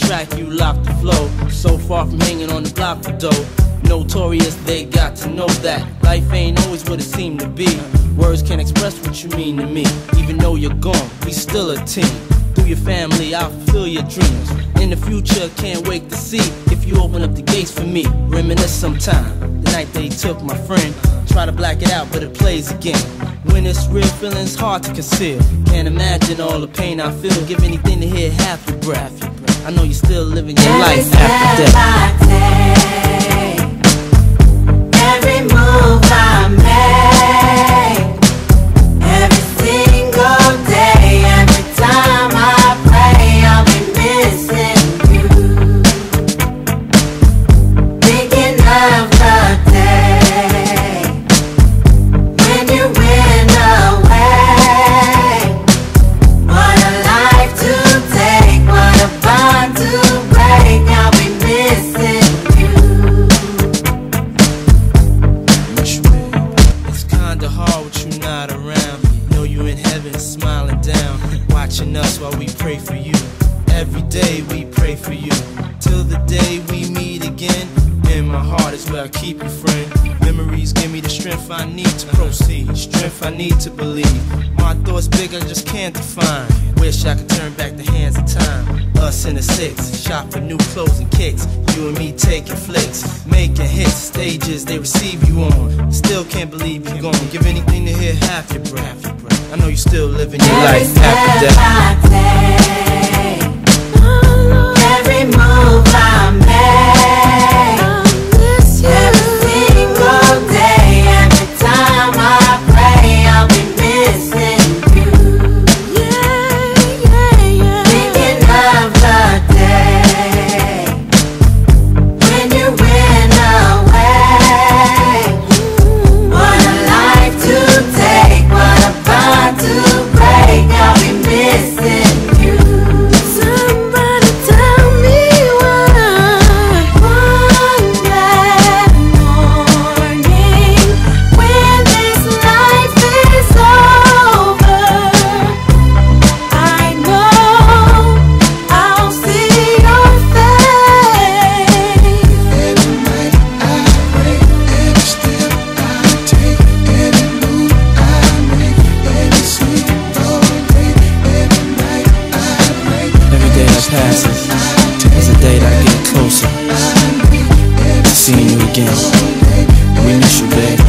track, you lock the flow. So far from hanging on the block for dough. Notorious, they got to know that life ain't always what it seemed to be. Words can't express what you mean to me. Even though you're gone, we still a team. Through your family, I'll fulfill your dreams. In the future, can't wait to see if you open up the gates for me. Reminisce sometime, the night they took my friend. Try to black it out, but it plays again. When it's real, feeling's hard to conceal. Can't imagine all the pain I feel. Give anything to hear half your breath. I know you're still living your life after death. Every move I make, every single day, every time I pray, I'll be missing you. Thinking of the day when you went away. What a life to take, what a bond to break. I'll be missing you. It's kinda hard with you not around. Know you in heaven smiling down, watching us while we pray for you. Every day we pray for you, till the day we meet again. In my heart is where I keep you, friend. Memories give me the strength I need to proceed, strength I need to believe. My thoughts big, I just can't define. Wish I could turn back the hands of time. Us in the six, shop for new clothes and kicks. You and me taking flicks, making hits, stages they receive you on. Still can't believe you're gone. Give anything to hear half your breath. I know you're still living your life after death. Every move I make, every single day, every time I pray, I'll be missing you. Thinking of the day when you went away. What a life to take, what a bond to break. I'll be missing you. Somebody tell me why. One bad morning, when this life is over, I know I'll see your face. Every night I pray, every step I take, every move I make, every single day, every night I pray. Every day that passes is a day that I get closer to seeing you again. We miss you, babe.